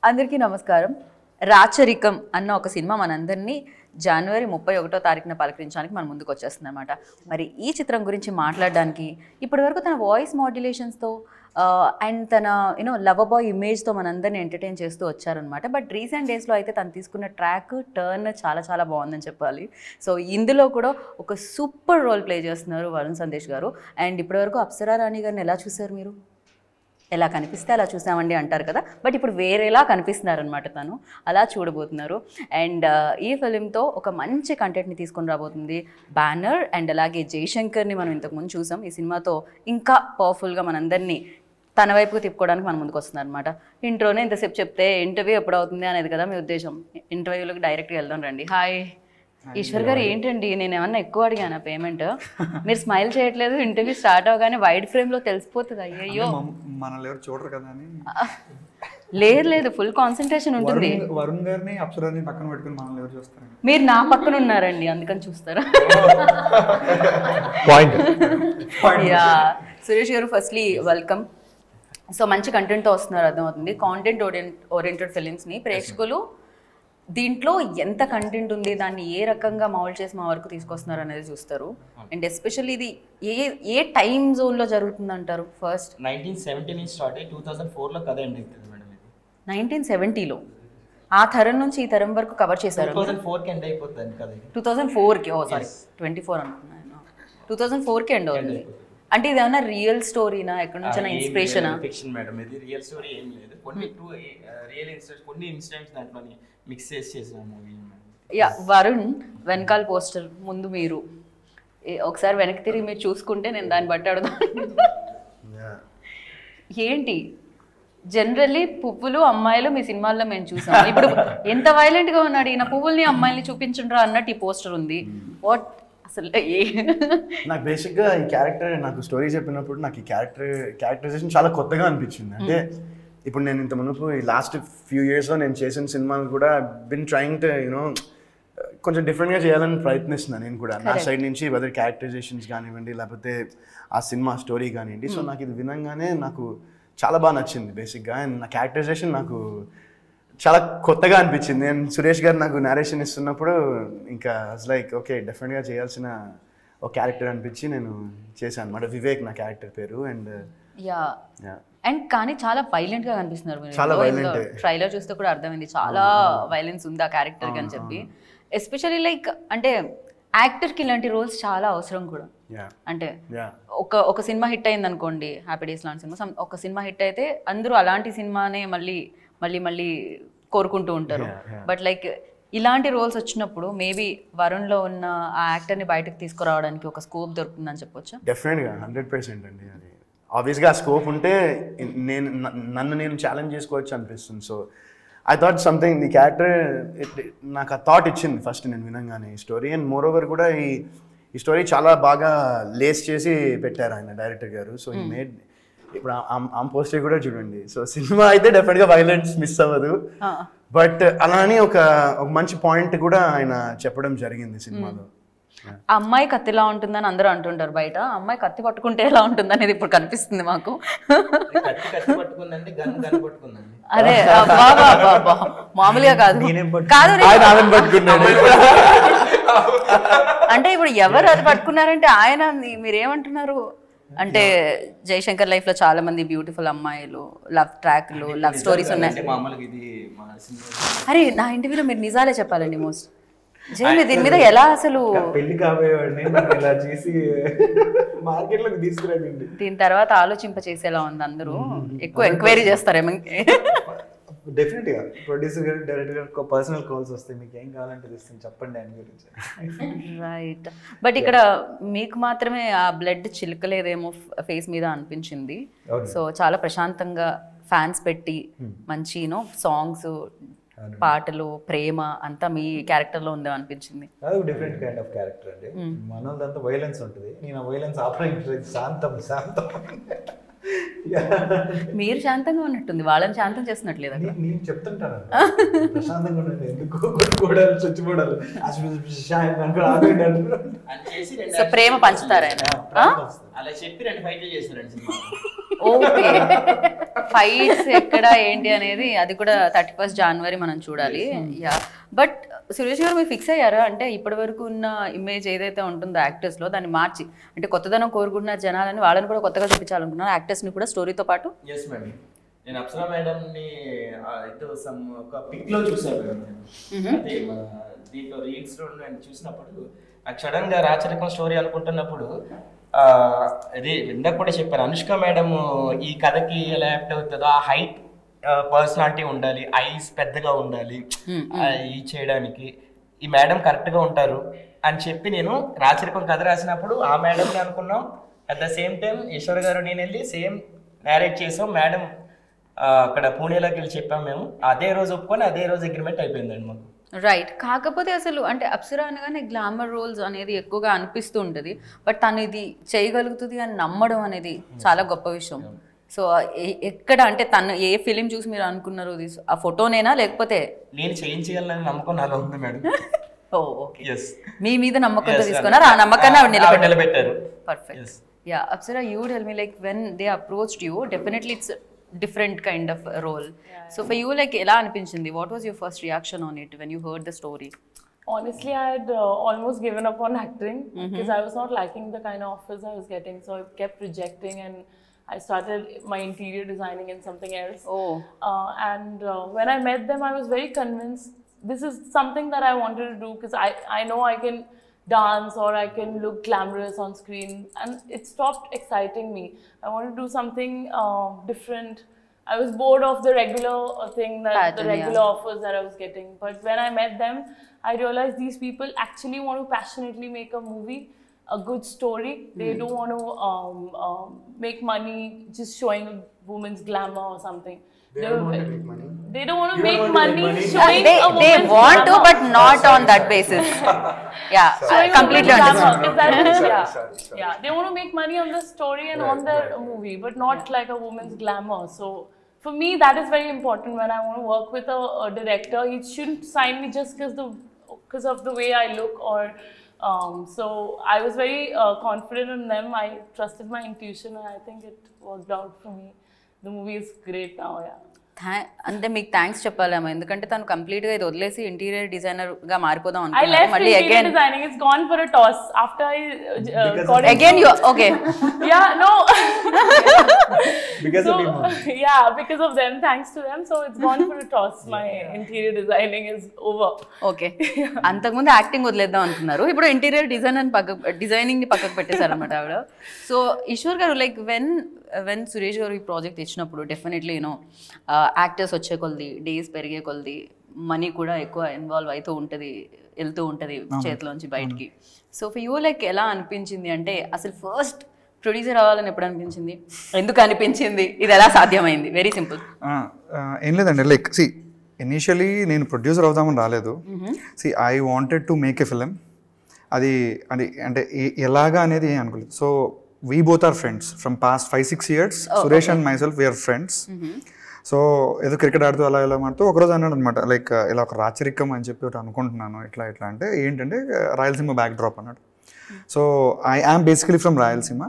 అందరికీ నమస్కారం. రాచరికం అన్న ఒక సినిమా మనందరినీ జనవరి 31వ తారీఖున పలకరించడానికి మన ముందుకు వచ్చేస్తుంది అనమాట. మరి ఈ చిత్రం గురించి మాట్లాడడానికి ఇప్పటివరకు తన వాయిస్ మాడ్యులేషన్స్తో అండ్ తన లవ్ బాయ్ ఇమేజ్తో మనందరినీ ఎంటర్టైన్ చేస్తూ వచ్చారనమాట. బట్ రీసెంట్ డేస్లో అయితే తను తీసుకున్న ట్రాక్ టర్న్ చాలా చాలా బాగుందని చెప్పాలి. సో ఇందులో కూడా ఒక సూపర్ రోల్ ప్లే చేస్తున్నారు వరుణ్ సందేశ్ గారు. అండ్ ఇప్పటివరకు అప్సరా రాణి గారిని ఎలా చూసారు మీరు? ఎలా కనిపిస్తే అలా చూసామండి అంటారు కదా, బట్ ఇప్పుడు వేరేలా కనిపిస్తున్నారనమాట. తను అలా చూడబోతున్నారు. అండ్ ఈ ఫిలింతో ఒక మంచి కంటెంట్ని తీసుకొని రాబోతుంది బ్యానర్. అండ్ అలాగే జయశంకర్ని మనం ఇంతకుముందు చూసాం. ఈ సినిమాతో ఇంకా పవర్ఫుల్గా మనందరినీ తన వైపుకు తిప్పుకోవడానికి మన ముందుకు వస్తున్నారు అనమాట. ఇంట్రోనే ఇంతసేపు చెప్తే ఇంటర్వ్యూ ఎప్పుడు అవుతుంది అనేది కదా మీ ఉద్దేశం. ఇంటర్వ్యూలోకి డైరెక్ట్గా వెళ్దాం రండి. హాయ్ ఈశ్వర్ గారు, ఏంటండి నేను ఏమన్నా ఎక్కువ అడిగానా పేమెంట్? మీరు స్మైల్ చేయట్లేదు. ఇంటర్వ్యూ స్టార్ట్ అవగానే వైడ్ ఫ్రేమ్లో తెలిసిపోతుంది. అయ్యో మనల్ని ఎవరు చూడరు కదా అని. లేదు ఫుల్ కాన్సన్ట్రేషన్ ఉంటుంది. వరుణ్ గారిని అప్సరాని పక్కన పెట్టుకుని మనల్ని ఎవరు చూస్తారు? మీరు నా పక్కన ఉన్నారండి, అందుకని చూస్తారా? యా సురేష్ గారు, ఫస్ట్లీ వెల్కమ్. సో మంచి కంటెంట్తో వస్తున్నారు, అర్థమవుతుంది. కాంటెంట్ ఓరియంటెడ్ ఫిలిమ్స్ని ప్రేక్షకులు దీంట్లో ఎంత కంటెంట్ ఉంది, దాన్ని ఏ రకంగా మౌల్డ్ చేసి మా వరకు తీసుకొస్తున్నారు అనేది చూస్తారు. అండ్ ఎస్పెషల్లీ ఇది ఏ టైం జోన్లో జరుగుతుంది అంటారు? ఫస్ట్ 1970 నుంచి స్టార్ట్ అయ్యి 2004లో కథ ఎండ్ అవుతుంది మేడం. ఇది 1970లో ఆ తరం నుంచి ఈ తరం వరకు కవర్ చేశారు. 2004కి ఎండ్ అయిపోతుంది కథ. 2004కి సారీ 24 అనుకున్నాను. 2004కి ఎండ్ అవుతుంది. అంటే ఇది ఏమన్నా రియల్ స్టోరీనా, ఎక్కడ నుంచైనా ఇన్స్పిరేషనా? ఫిక్షన్ మేడం, ఇది రియల్ స్టోరీ ఏం లేదు. కొన్ని రియల్ ఇన్సిడెంట్స్, కొన్ని ఇన్సిడెంట్స్ దాంట్లోని మిక్స్ చేసిన మూవీ. యా వరుణ్ వెనకాల పోస్టర్ ముందు మీరు ఒకసారి వెనక్కి తిరిగి మీరు చూసుకుంటే నేను దాన్ని బట్టి అడుగుతాను. ఏంటి జనరల్లీ పువ్వులు అమ్మాయిలు మీ సినిమాల్లో మేము చూసాం. ఇప్పుడు ఎంత వైలెంట్గా ఉన్నాడు ఈయన, పువ్వుల్ని అమ్మాయిల్ని చూపించండ్రా అన్నట్టు ఈ పోస్టర్ ఉంది. వాట్ అసలు? నాకు బేసిక్గా ఈ క్యారెక్టర్, నాకు స్టోరీ చెప్పినప్పుడు నాకు ఈ క్యారెక్టరైజేషన్ చాలా కొత్తగా అనిపించింది. అంటే ఇప్పుడు నేను ఇంత మునుపు ఈ లాస్ట్ ఫ్యూ ఇయర్స్లో నేను చేసిన సినిమాలు కూడా బిన్ ట్రయింగ్ టు కొంచెం డిఫరెంట్గా చేయాలని ప్రయత్నిస్తున్నాను నేను కూడా నా సైడ్ నుంచి. వెదర్ క్యారెక్టరైజేషన్స్ కానివ్వండి, లేకపోతే ఆ సినిమా స్టోరీ కానివ్వండి. సో నాకు ఇది వినంగానే నాకు చాలా బాగా నచ్చింది బేసిక్గా. అండ్ నా క్యారెక్టరైజేషన్ నాకు చాలా కొత్తగా అనిపించింది. నేను సురేష్ గారు నాకు నేరేషన్ ఇస్తున్నప్పుడు ఇంకా లైక్ ఓకే డెఫినెట్గా చేయాల్సిన ఒక క్యారెక్టర్ అనిపించి నేను చేశాను అనమాట. వివేక్ నా క్యారెక్టర్ పేరు. అండ్ అండ్ కానీ చాలా వైలెంట్ గా కనిపిస్తున్నారు మీరు. చాలా వైలెంట్. ట్రైలర్ చూస్తే కూడా అర్థమైంది చాలా వైలెన్స్ ఉంది ఆ క్యారెక్టర్ కి అని చెప్పి. ఎస్పెషల్లీ లైక్ అంటే యాక్టర్ కి ఇలాంటి రోల్స్ చాలా అవసరం కూడా. అంటే ఒక సినిమా హిట్ అయింది అనుకోండి, హ్యాపీ డేస్ లాంటి సినిమా, ఒక సినిమా హిట్ అయితే అందరూ అలాంటి సినిమానే మళ్ళీ మళ్ళీ మళ్ళీ కోరుకుంటూ ఉంటారు. బట్ లైక్ ఇలాంటి రోల్స్ వచ్చినప్పుడు మేబీ వరుణ్లో ఉన్న ఆ యాక్టర్ని బయటకు తీసుకురావడానికి ఒక స్కోప్ దొరుకుతుందని చెప్పొచ్చు. డెఫినెట్గా 100% అండి. అది ఆబ్వియస్గా ఆ స్కోప్ ఉంటే నన్ను నేను ఛాలెంజ్ చేసుకోవచ్చు అనిపిస్తుంది. So I thought something the character నాకు ఆ థాట్ ఇచ్చింది ఫస్ట్ నేను వినంగానే ఈ స్టోరీ. అండ్ మోర్ ఓవర్ కూడా ఈ స్టోరీ చాలా బాగా లేస్ చేసి పెట్టారు ఆయన డైరెక్టర్ గారు. సో ఈ మేడ్ ఇప్పుడు ఆ పోస్టర్ కూడా చూడండి. సో సినిమా అయితే డెఫినెట్గా వైలెన్స్ మిస్ అవ్వదు, బట్ అలానే ఒక మంచి పాయింట్ కూడా ఆయన చెప్పడం జరిగింది సినిమాలో. అమ్మాయి కత్తి ఎలా ఉంటుందని అందరూ అంటుంటారు బయట, అమ్మాయి కత్తి పట్టుకుంటే ఎలా ఉంటుంది అనేది ఇప్పుడు కనిపిస్తుంది మాకు. అదే మామూలుగా కాదు అంటే ఇప్పుడు ఎవరు అది పట్టుకున్నారంటే ఆయన, మీరేమంటున్నారు అంటే జయశంకర్ లైఫ్ లో చాలా మంది బ్యూటిఫుల్ అమ్మాయిలు, లవ్ ట్రాక్లు, లవ్ స్టోరీస్ ఉన్నాయి. అరే నా ఇంటర్వ్యూలో మీరు నిజాలే చెప్పాలండి మోస్ట్. జైలు దీని మీద ఎలా అసలు పెళ్లి కాబోయేవాడిని ఇలా చేసి మార్కెట్లోకి తీసుకురండి. దీని తర్వాత ఆలోచింప చేసేలా ఉంది. అందరూ ఎక్కువ ఎంక్వైరీ చేస్తారేమో. డెఫినెట్గా ప్రొడ్యూసర్ గారు, డైరెక్టర్ గారు పర్సనల్ కాల్స్ వస్తాయి, మీకు ఏం కావాలంటే తెస్తుంది చెప్పండి ఆయన గురించి. రైట్. బట్ ఇక్కడ మీకు మాత్రమే ఆ బ్లడ్ చిలకలేదేమో ఫేస్ మీద అనిపించింది. సో చాలా ప్రశాంతంగా ఫ్యాన్స్ పెట్టి మంచి సాంగ్స్, పాటలు, ప్రేమ అంతా మీ క్యారెక్టర్ లో ఉందో అనిపించింది. అది డిఫరెంట్ కైండ్ ఆఫ్ క్యారెక్టర్ అండి. మనదంతా వైలెన్స్ ఉంటుంది, నేను ఆ వైలెన్స్ ఆపరేట్ శాంతం. మీరు శాంతంగా ఉన్నట్టుంది, వాళ్ళని శాంతం చేస్తున్నట్లేదు. నేను చెప్తుంటాను ప్రశాంతంగా ఉండండి, ఎందుకు కొట్టుకోవడాలు చచ్చిపోవడాలు ప్రేమ పంచుతారా? అలా చెప్పి 2 ఫైట్లు చేస్తారండి సినిమా. ఓకే, ఫైట్స్ ఎక్కడ ఏంటి అనేది అది కూడా 31st January మనం చూడాలి. యా, బట్ సురేష్ గారు మీరు ఫిక్స్ అయ్యారా? అంటే ఇప్పటి వరకు ఉన్న ఇమేజ్ ఏదైతే ఉంటుందో యాక్టర్స్లో దాన్ని మార్చి, అంటే కొత్తదనం కోరుకుంటున్నారు జనాలని, వాళ్ళని కూడా కొత్తగా చూపించాలనుకున్నారు యాక్టర్స్ని కూడా స్టోరీతో పాటు. ఎస్ మేడం, నేను అప్సరా మేడంని ఒక పిక్లో చూసాను మేడం. అదే మన దీంట్లో రీల్స్లో నేను చూసినప్పుడు నాకు సడన్గా రాచరికం స్టోరీ అనుకుంటున్నప్పుడు అదే ఇందాక కూడా చెప్పాను, అనుష్క మేడం ఈ కథకి ఎలా యాక్ట్ అవుతుందో ఆ హైట్ పర్సనాలిటీ ఉండాలి, ఐస్ పెద్దగా ఉండాలి ఈ చేయడానికి, ఈ మేడం కరెక్ట్గా ఉంటారు అని చెప్పి నేను రాచరికం కథ రాసినప్పుడు ఆ మేడంని అనుకున్నాం. At the same time Eshwar గారు నేను వెళ్ళి సేమ్ నేరేట్ చేసాం. మేడం అక్కడ పూణేలోకి వెళ్ళి చెప్పాం మేము. అదే రోజు ఒప్పుకొని అదే రోజు అగ్రిమెంట్ అయిపోయిందండి మాకు. రైట్. కాకపోతే అసలు అంటే అప్సరా అనగానే గ్లామర్ రోల్స్ అనేది ఎక్కువగా అనిపిస్తూ ఉంటుంది, బట్ తను ఇది చేయగలుగుతుంది అని నమ్మడం అనేది చాలా గొప్ప విషయం. సో ఎక్కడ అంటే తను ఏ ఫిలిం చూసి మీరు అనుకున్నారు ఆ ఫోటోనేనా, లేకపోతే నేను చేయించగలనని నమ్మకం నాలో ఉంది మేడం. ఓకే, మీ మీద నమ్మకంతో తీసుకున్నారు, ఆ నమ్మకాన్ని ఆవిడ నిలబెట్టారు. Perfect. Yeah, Apsara, you tell me like when they approached you, definitely it's different kind of role. So for you, like ela anipinchindi, what was your first reaction on it when you heard the story? Honestly, I had almost given up on acting because I was not liking the kind of offers I was getting, so I kept rejecting and I started my interior designing in something else. And when I met them, I was very convinced this is something that I wanted to do because I know I can dance or I can look glamorous on screen, and it stopped exciting me. I wanted to do something different. I was bored of the regular thing the regular offers that I was getting. But when I met them, I realized these people actually want to passionately make a movie, a good story. They don't want to make money just showing a woman's glamour or something. They don't want to make money. They don't want to make money showing a woman's they want glamour. to, but not on that basis. Yeah, completely understand. Yeah, they want to make money on the story and on the movie, but not like a woman's glamour. So for me, that is very important when I want to work with a director. He shouldn't sign me just because of the way I look or. So I was very confident in them. I trusted my intuition, and I think it worked out for me. The movie is great now, yeah. అంటే మీకు thanks చెప్పాలేమో, ఎందుకంటే తను complete గా ఇది వదిలేసి interior designer గా మారిపోదాం I left మళ్ళీ interior designing. It's gone for a toss after I got again you okay. Yeah, no. Because so, of you. Yeah, because of them, thanks to them. So it's gone for a toss. My interior designing is over. Okay, అంతకుముందు acting వదిలేద్దాం అనుకున్నారు, ఇప్పుడు interior designing ని పక్కకు పెట్టేశారు అనమాట ఆవిడ. So Eshwar గారు, లైక్ వెన్ సురేష్ గారు ఈ ప్రాజెక్ట్ ఇచ్చినప్పుడు డెఫినెట్లీ యూనో యాక్టర్స్ వచ్చే కొలది, డేస్ పెరిగే కొలది మనీ కూడా ఎక్కువ ఇన్వాల్వ్ అవుతూ ఉంటుంది, వెళ్తూ ఉంటుంది చేతిలోంచి బయటికి. సో ఫర్ యూ లైక్ ఎలా అనిపించింది, అంటే అసలు ఫస్ట్ ప్రొడ్యూసర్ అవ్వాలని ఎప్పుడు అనిపించింది, ఎందుకు అనిపించింది, ఇది ఎలా సాధ్యమైంది? Very simple. ఏం లేదండి, లైక్ సి ఇనీషియలీ నేను ప్రొడ్యూసర్ అవుదామని రాలేదు. See I wanted to make a film. అది అంటే ఎలాగా అనేది ఏం అనుకోలేదు. So we both are friends from past 5-6 years. Suresh and myself, we are friends. So ఏదో క్రికెట్ ఆడుతూ అలా ఇలా ఆడుతూ ఒకరోజు అన్నాడు అనమాట, లైక్ ఇలా ఒక రాచరికం అని చెప్పి ఒకటి అనుకుంటున్నాను, ఇట్లా అంటే ఏంటంటే రాయలసీమ బ్యాక్ డ్రాప్ అన్నాడు. So I am basically from Rayalaseema,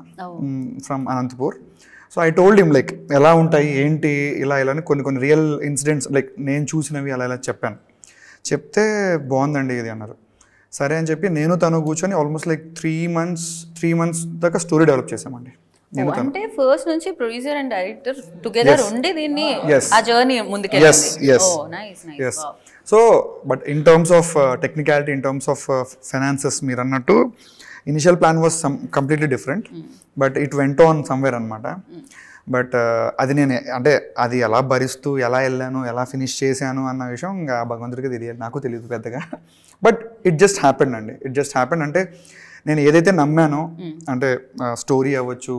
from Anantapur. So I told him like ఎలా ఉంటాయి ఏంటి ఇలా అని కొన్ని రియల్ ఇన్సిడెంట్స్ లైక్ నేను చూసినవి అలా ఇలా చెప్పాను. చెప్తే బాగుందండి ఇది అన్నారు. సరే అని చెప్పి నేను తను కూర్చొని ఆల్మోస్ట్ లైక్ 3 months దాకా స్టోరీ డెవలప్ చేసామండి. అంటే ఫస్ట్ నుంచి ప్రొడ్యూసర్ అండ్ డైరెక్టర్ టుగెదర్ ఉండి దీన్ని ఆ జర్నీ ముందుకెళ్ళింది. Yes. So but in terms of technicality, in terms of finances మీరు అన్నట్టు initial plan was completely different, but it went on somewhere అనమాట. బట్ అది నేను అంటే అది ఎలా భరిస్తూ ఎలా వెళ్ళాను, ఎలా ఫినిష్ చేశాను అన్న విషయం ఇంకా భగవంతుడికి తెలియదు, నాకు తెలియదు పెద్దగా. బట్ ఇట్ జస్ట్ హ్యాపెండ్ అండి. అంటే నేను ఏదైతే నమ్మానో, అంటే స్టోరీ అవ్వచ్చు,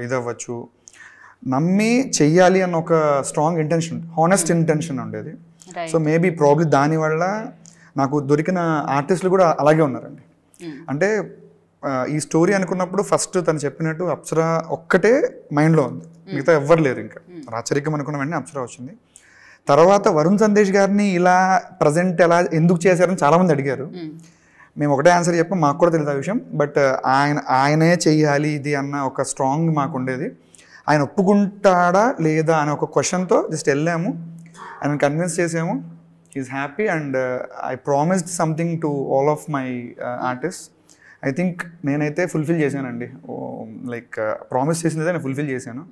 ఇది అవ్వచ్చు, నమ్మి చెయ్యాలి అన్న ఒక స్ట్రాంగ్ ఇంటెన్షన్, హానెస్ట్ ఇంటెన్షన్ ఉండేది. సో మేబీ ప్రాబ్లీ దానివల్ల నాకు దొరికిన ఆర్టిస్టులు కూడా అలాగే ఉన్నారండి. అంటే ఈ స్టోరీ అనుకున్నప్పుడు ఫస్ట్ తను చెప్పినట్టు అప్సరా ఒక్కటే మైండ్లో ఉంది, మిగతా ఎవ్వరు లేరు. ఇంకా రాచరికం అనుకున్న వెంటనే అప్సరా వచ్చింది. తర్వాత వరుణ్ సందేశ్ గారిని ఇలా ప్రజెంట్ ఎలా ఎందుకు చేశారని చాలామంది అడిగారు. మేము ఒకటే ఆన్సర్ చెప్పాం, మాకు కూడా తెలియదు ఆ విషయం. బట్ ఆయనే చెయ్యాలి ఇది అన్న ఒక స్ట్రాంగ్ మాకు ఉండేది. ఆయన ఒప్పుకుంటాడా లేదా అనే ఒక క్వశ్చన్తో జస్ట్ వెళ్ళాము, ఆయన కన్విన్స్ చేసాము. He is happy and I promised something to all of my artist. I think నేనైతే ఫుల్ఫిల్ చేశానండి. లైక్ ప్రామిస్ చేసింది నేను ఫుల్ఫిల్ చేశాను.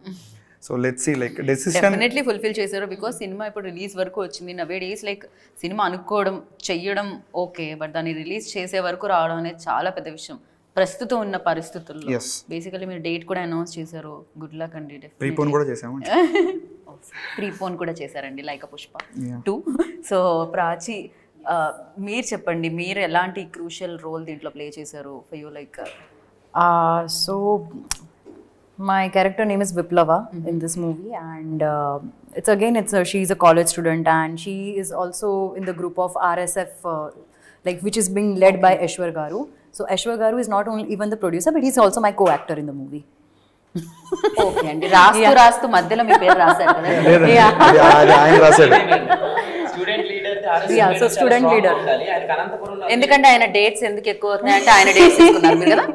So let's see like decision definitely fulfil చేశారు. బికాస్ సినిమా ఇప్పుడు రిలీజ్ వరకు వచ్చింది. నవే డేస్ లైక్ సినిమా అనుకోవడం చెయ్యడం ఓకే, బట్ దాన్ని రిలీజ్ చేసే వరకు రావడం అనేది చాలా పెద్ద విషయం ప్రస్తుతం ఉన్న పరిస్థితుల్లో. బేసికలీ మీరు డేట్ కూడా అనౌన్స్ చేశారు. గుడ్ లక్ అండి. ప్రీపోన్ కూడా చేసాము. ప్రీపోన్ కూడా చేశారండి లైక్ పుష్ప 2. సో ప్రాచి మీరు చెప్పండి, మీరు ఎలాంటి క్రూషియల్ రోల్ దీంట్లో ప్లే చేశారు for you? Like so my character name is Viplava in this movie, and she's a college student, and she is also in the group of RSF, like which is being led by Aishwar Garu. So Aishwar Garu is not only even the producer, but he's also my co-actor in the movie. Okay అండి. రాస్తూ మధ్యలో మీ పేరు రాశారు కదా? ఆయన రాశాడు. So student leader. ఎందుకంటే ఆయన డేట్స్ ఎందుకు ఎక్కువ అవుతున్నాయి అంటే ఆయన డేట్స్ తీసుకున్నారు మీరు కదా?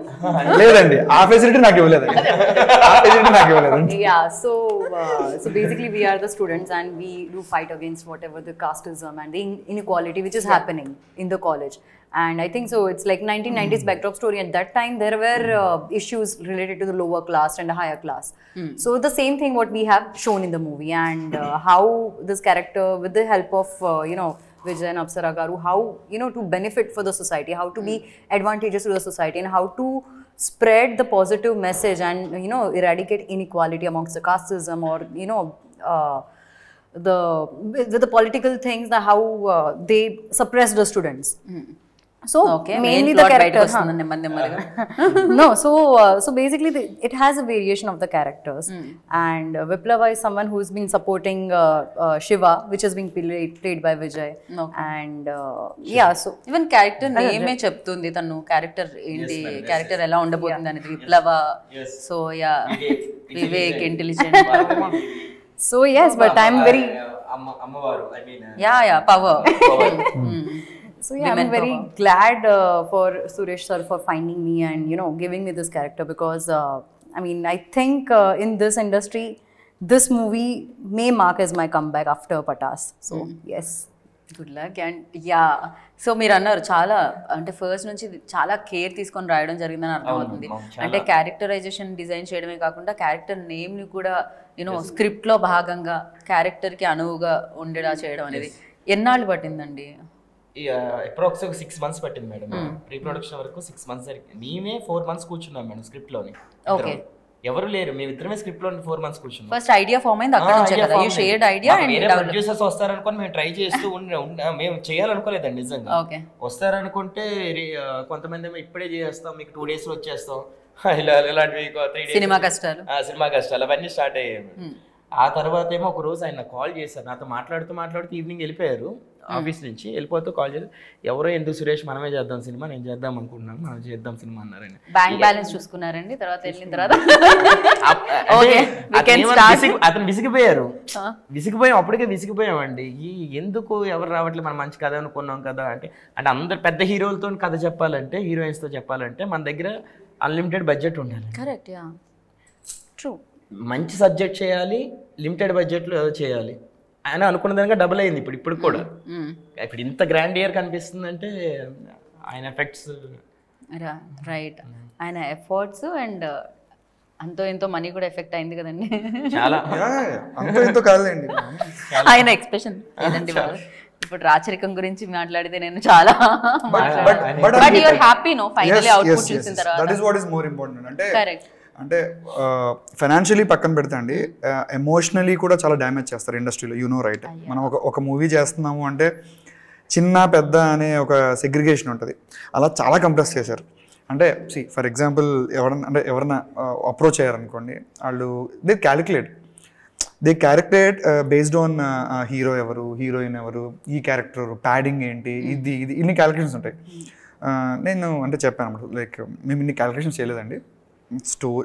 లేదండి, ఆ ఫెసిలిటీ నాకు ఇవ్వలేదండి. Yeah, so basically we are the students, and we do fight against whatever the casteism and the inequality which is happening in the college. And I think so it's like 1990s backdrop story. At that time there were issues related to the lower class and the higher class. So the same thing what we have shown in the movie, and how this character, with the help of Vijay and Apsara Garu, how to benefit for the society, how to be advantageous to the society, and how to spread the positive message and eradicate inequality amongst the casteism, or the political things, how they suppress the students. So mainly the character no, so basically it has a variation of the characters. And Viplava is someone who's been supporting Shiva, which is being played by Vijay. And yeah, so even character నేమే చెప్తుంది తను character ఏంటి, character ఎలా ఉండబోతుంది అనేది. Viplav, so ya, Vivek, intelligent. So yes, but I'm very power. So yeah, I'm very glad for Suresh sir for finding me and giving me this character, because I mean I think in this industry this movie may mark as my comeback after Patas. So yes, good luck. And yeah, so మీరు అన్నారు చాలా అంటే first నుంచి చాలా care తీసుకొని రాయడం జరిగిందని అర్థమవుతుంది. అంటే క్యారెక్టరైజేషన్ డిజైన్ చేయడమే కాకుండా క్యారెక్టర్ నేమ్ని కూడా స్క్రిప్ట్లో భాగంగా క్యారెక్టర్కి అనువుగా ఉండేలా చేయడం అనేది ఎన్నాళ్ళు పట్టిందండి? అప్రాక్స్ 6 months పట్టింది మేడం. ప్రీ ప్రొడక్షన్ వరకు 6 months జరిగింది. మేమే 4 months కూర్చున్నాం మేడం స్క్రిప్ట్లోని. ఓకే, ఎవరు లేరు, మేమిద్దరమే స్క్రిప్ట్ లో 4 months కూర్చున్నాం. ఫస్ట్ ఐడియా ఫామ్ అయింది అక్కడ నుంచే కదా? You shared idea and producers వస్తారనుకొని మేము ట్రై చేస్తూ మేము చేయాలనుకోలేదండి నిజంగా. ఓకే, వస్తారనుకుంటే కొంతమంది ఏమో ఇప్పుడే చేస్తాం, మీకు 2 days లో వచ్చేస్తాం, ఇలాంటివి 3 days సినిమా కష్టాలు అవన్నీ స్టార్ట్ అయ్యాయి. ఆ తర్వాత ఏమో ఒక రోజు ఆయన కాల్ చేశారు, నాతో మాట్లాడుతూ ఈవినింగ్ వెళ్ళిపోయారు ఆఫీస్ నుంచి. వెళ్ళిపోతూ కాల్ చేసి, ఎవరో ఎందుకు సురేష్ మనమే చేద్దాం సినిమా, నేను చేద్దాం అనుకుంటున్నాను, మనం చేద్దాం సినిమా అన్నారు. బ్యాంక్ బ్యాలెన్స్ చూసుకున్నారండి తర్వాత వెళ్ళిన తర్వాత అతను విసిగిపోయాం అప్పటికే విసిగిపోయామండి. ఎందుకు ఎవరు రావట్లేదు, మనం మంచి కథ అనుకున్నాం కదా అంటే అందరు పెద్ద హీరోలతో కథ చెప్పాలంటే, హీరోయిన్స్ తో చెప్పాలంటే మన దగ్గర అన్లిమిటెడ్ బడ్జెట్ ఉండాలి. Correct, yeah, true. మంచి సబ్జెక్ట్ చేయాలి, లిమిటెడ్ బడ్జెట్లో ఏదో చేయాలి ఆయన అనుకున్న దానిగా డబుల్ అయింది ఇప్పుడు కూడా. ఇప్పుడు ఇంత గ్రాండ్ ఇయర్ కనిపిస్తుందంటే ఆయన ఎఫెక్ట్స్, రైట్, ఆయన ఎఫర్ట్స్ అండ్ అంతో ఎంతో మనీ కూడా ఎఫెక్ట్ అయింది కదండి. చాలా అంతో ఎంతో కాదండి ఆయన ఎక్స్ప్రెషన్ ఏదండి. ఇప్పుడు రాచరికం గురించి మాట్లాడితే నేను చాలా but you are happy no finally output చూసిన తర్వాత. That is what is more important. అంటే కరెక్ట్, అంటే ఫైనాన్షియలీ పక్కన పెడితే అండి, ఎమోషనలీ కూడా చాలా డ్యామేజ్ చేస్తారు ఇండస్ట్రీలో, రైట్. మనం ఒక మూవీ చేస్తున్నాము అంటే చిన్న పెద్ద అనే ఒక సెగ్రిగేషన్ ఉంటుంది, అలా చాలా కంప్రెస్ చేశారు. అంటే ఫర్ ఎగ్జాంపుల్ ఎవరన్నా అప్రోచ్ అయ్యారనుకోండి, వాళ్ళు they calculate based on hero ఎవరు, హీరోయిన్ ఎవరు, ఈ క్యారెక్టర్ ప్యాడింగ్ ఏంటి, ఇది ఇన్ని క్యాలిక్యులేషన్స్ ఉంటాయి. నేను అంటే చెప్పాను అన్నమాట, లైక్ మేము ఇన్ని క్యాలిక్యులేషన్స్ చేయలేదండి,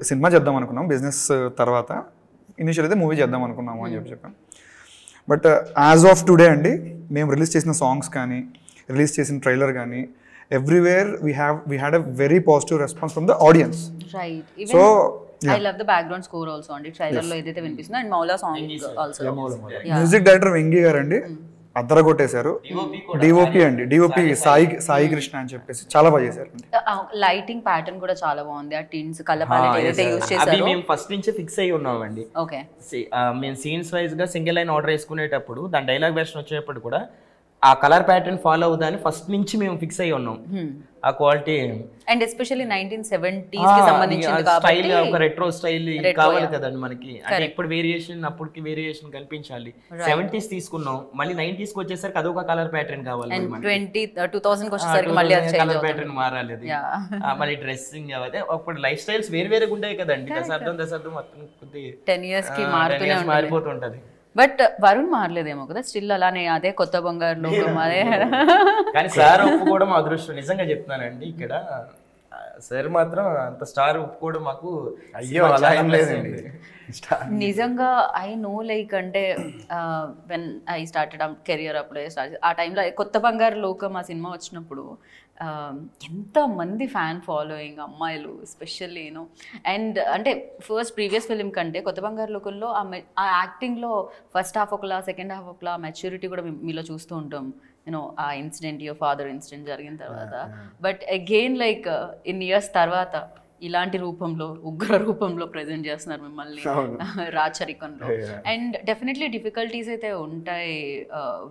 సినిమా చేద్దాం అనుకున్నాం, బిజినెస్ తర్వాత ఇనిషియల్ అయితే మూవీ చేద్దాం అనుకున్నాము అని చెప్పాను. బట్ యాజ్ ఆఫ్ టుడే అండి, మేము రిలీజ్ చేసిన సాంగ్స్ కానీ, రిలీజ్ చేసిన ట్రైలర్ కానీ, everywhere we had a very positive response from the audience. So I love the background score also అండి, ట్రైలర్ లో ఏదైతే వినిపిస్తుందో, and Maula song also. Music director Venky గారు అండి అద్దర కొట్టేశారు. డిఓపి అండి, డిఓపి సాయి కృష్ణ అని చెప్పేసి చాలా బాగా చేశారు. లైటింగ్ ప్యాటర్న్ కూడా చాలా బాగుంది, ఆ టిన్స్ కలర్ ప్యాలెట్ ఏదైతే యూస్ అవి చేశారో. మేము ఫస్ట్ నుంచే ఫిక్స్ అయ్యి ఉన్నామండి. ఓకే, మేము సీన్స్ వైజ్ గా సింగిల్ లైన్ ఆర్డర్ చేసుకునేటప్పుడు దాని డైలాగ్ వెర్షన్ వచ్చేటప్పుడు కూడా ఆ కలర్ ప్యాటర్న్ ఫాలో అవుదని ఫస్ట్ నుంచి మేము ఫిక్స్ అయ్యి ఉన్నాం. ఆ క్వాలిటీ అండ్ ఎస్పెషల్లీ 1970s కి సంబంధించింది స్టైల్, కాబట్టి ఒక రెట్రో స్టైల్ కావాలి కదండి మనకి. అంటే ఇప్పుడు వేరియేషన్, అప్పటికి వేరియేషన్ కనిపించాలి. 70s తీసుకున్నాం, మళ్ళీ 90s కి వచ్చేసరికి అదొక కలర్ ప్యాటర్న్ కావాలి. 2000 కి వచ్చేసరికి మళ్ళీ అది చేంజ్ కలర్ అవుతుంది. ప్యాటర్న్ మారాలి అది. మళ్ళీ డ్రెస్సింగ్ అదే అప్పుడు లైఫ్ స్టైల్స్ వేరు వేరేగా ఉంటాయి కదండి. దశాబ్దం మొత్తం కొద్ది 10 years కి మారుతూనే ఉంటుంది. మారిపోతుంటది. బట్ వరుణ్ మారలేదేమో కదా, స్టిల్ అలానే అదే కొత్త బంగారు లోకం అదే. కానీ సార్ ఒప్పుకోవడం మా అదృష్టం, నిజంగా చెప్తున్నానండి. ఇక్కడ సార్ మాత్రం అంత స్టార్ ఒప్పుకోవడం మాకు అయ్యో అలా ఏం లేదండి. నిజంగా ఐ నో లైక్ అంటే వెన్ ఐ స్టార్టెడ్ కెరియర్ అప్పుడే ఆ టైంలో కొత్త బంగారు లోకం ఆ సినిమా వచ్చినప్పుడు ఎంతమంది ఫ్యాన్ ఫాలోయింగ్, అమ్మాయిలు ఎస్పెషల్లీ యూనో. అండ్ అంటే ఫస్ట్ ప్రీవియస్ ఫిలిం కంటే కొత్త బంగారు లోకంలో ఆ యాక్టింగ్లో ఫస్ట్ హాఫ్ ఒకలా, సెకండ్ హాఫ్ ఒకలా, మెచ్యూరిటీ కూడా మీలో చూస్తూ ఉంటాం. యూనో ఆ ఇన్సిడెంట్, యువర్ ఫాదర్ ఇన్సిడెంట్ జరిగిన తర్వాత. But again like in years తర్వాత ఇలాంటి రూపంలో, ఉగ్ర రూపంలో ప్రజెంట్ చేస్తున్నారు మిమ్మల్ని రాచరికంలో. అండ్ డెఫినెట్లీ డిఫికల్టీస్ అయితే ఉంటాయి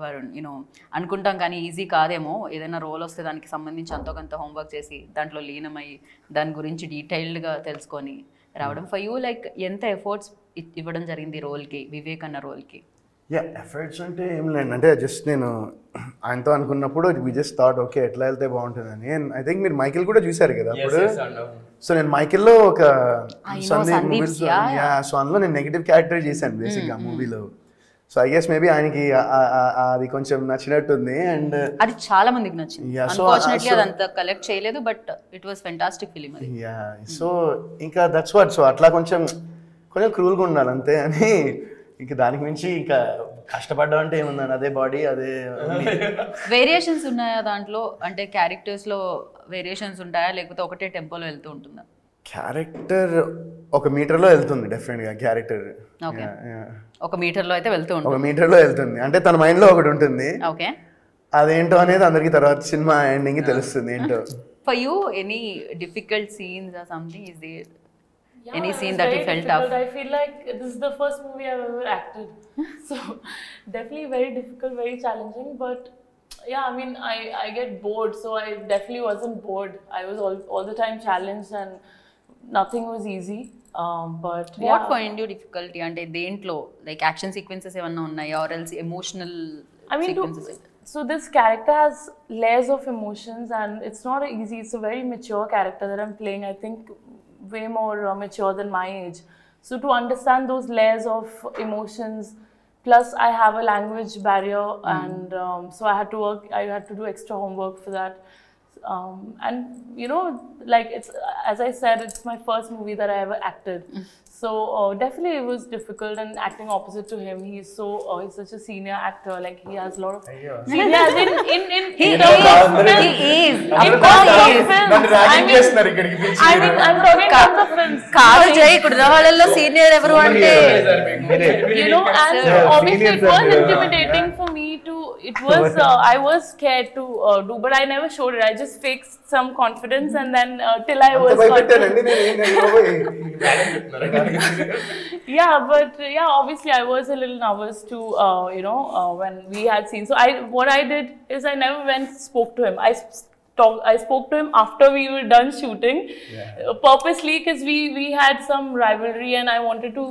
వరుణ్, యూనో అనుకుంటాం కానీ ఈజీ కాదేమో. ఏదైనా రోల్ వస్తే దానికి సంబంధించి అంతో కొంత హోంవర్క్ చేసి దాంట్లో లీనమై దాని గురించి డీటెయిల్డ్గా తెలుసుకొని రావడం. ఫర్ యూ లైక్ ఎంత ఎఫర్ట్స్ ఇవ్వడం జరిగింది రోల్కి, వివేక్ అన్న రోల్కి? ఎఫర్ట్స్ అంటే ఏం లేండి, అంటే జస్ట్ నేను ఆయనతో అనుకున్నప్పుడు వి జస్ట్ థాట్ ఓకే ఎట్లా వెళ్తే బాగుంటుందని. ఐ థింక్ మీరు మైకిల్ కూడా చూసారు కదా అప్పుడు. సో నేను మైకిల్లో ఒక సందీప్ మూవీస్, సో అందులో నేను నెగిటివ్ క్యారెక్టర్ చేశాను బేసిక్గా మూవీలో. సో ఐ గెస్ మేబీ ఆయనకి అది కొంచెం నచ్చినట్టుంది. అండ్ అది చాలా మందికి నచ్చింది. అన్ఫార్చునేట్లీ అది అంత కలెక్ట్ చేయలేదు, but it was fantastic film అది. సో ఇంకా దట్స్ వాట్. సో అట్లా కొంచెం క్రూల్గా ఉండాలి అంతే అని. ఇంకా దానికి మించి ఇంకా కష్టపడ్డా అంటే ఏముందని, అదే బాడీ అదే. వేరియేషన్స్ ఉన్నాయా దాంట్లో? అంటే క్యారెక్టర్స్ లో వేరియేషన్స్ ఉంటాయా, లేకపోతే ఒకటే టెంపోలో వెళ్తూ ఉంటుందా? క్యారెక్టర్ 1 మీటర్లో వెళ్తుంది డెఫినెట్గా క్యారెక్టర్. ఓకే, 1 మీటర్లో అయితే వెళ్తూ ఉంటుంది. 1 మీటర్లో వెళ్తుంది, అంటే తన మైండ్లో ఒకటి ఉంటుంది. ఓకే, అదేంటో అనేది అందరికి తర్వాత సినిమా ఎండింగ్ తెలుస్తుంది ఏంటో. For you any difficult scenes or something, is there any Yeah, scene it's that very you felt difficult. tough? I feel like this is the first movie I've ever acted. So definitely very difficult, very challenging. But yeah, I mean, I get bored. So I definitely wasn't bored. I was all the time challenged and nothing was easy. But What find you difficulty? అంటే దేంట్లో like action sequences ఏమన్నా ఉన్నాయా, or else emotional sequences? So this character has layers of emotions and it's not easy. It's a very mature character that I'm playing. I think way more mature than my age. So to understand those layers of emotions, plus I have a language barrier, and so I had to do extra homework for that. And you know, like it's, as I said, it's my first movie that I ever acted. So definitely it was difficult, and acting opposite to him, he's such a senior actor. Like he has a lot of seniors in He is. I mean, I'm talking about the films. కాదు జై, ఇక్కడ వాళ్ళల్లో senior ఎవరు అంటే You know, and obviously it was intimidating for me to. It was I was scared to do, but I never showed it. I just faked some confidence, and then till I was confident. Yeah, but yeah, obviously I was a little nervous too. When we had seen. So what I did is I never went spoke to him. I spoke to him after we were done shooting, purposely, because we had some rivalry and I wanted to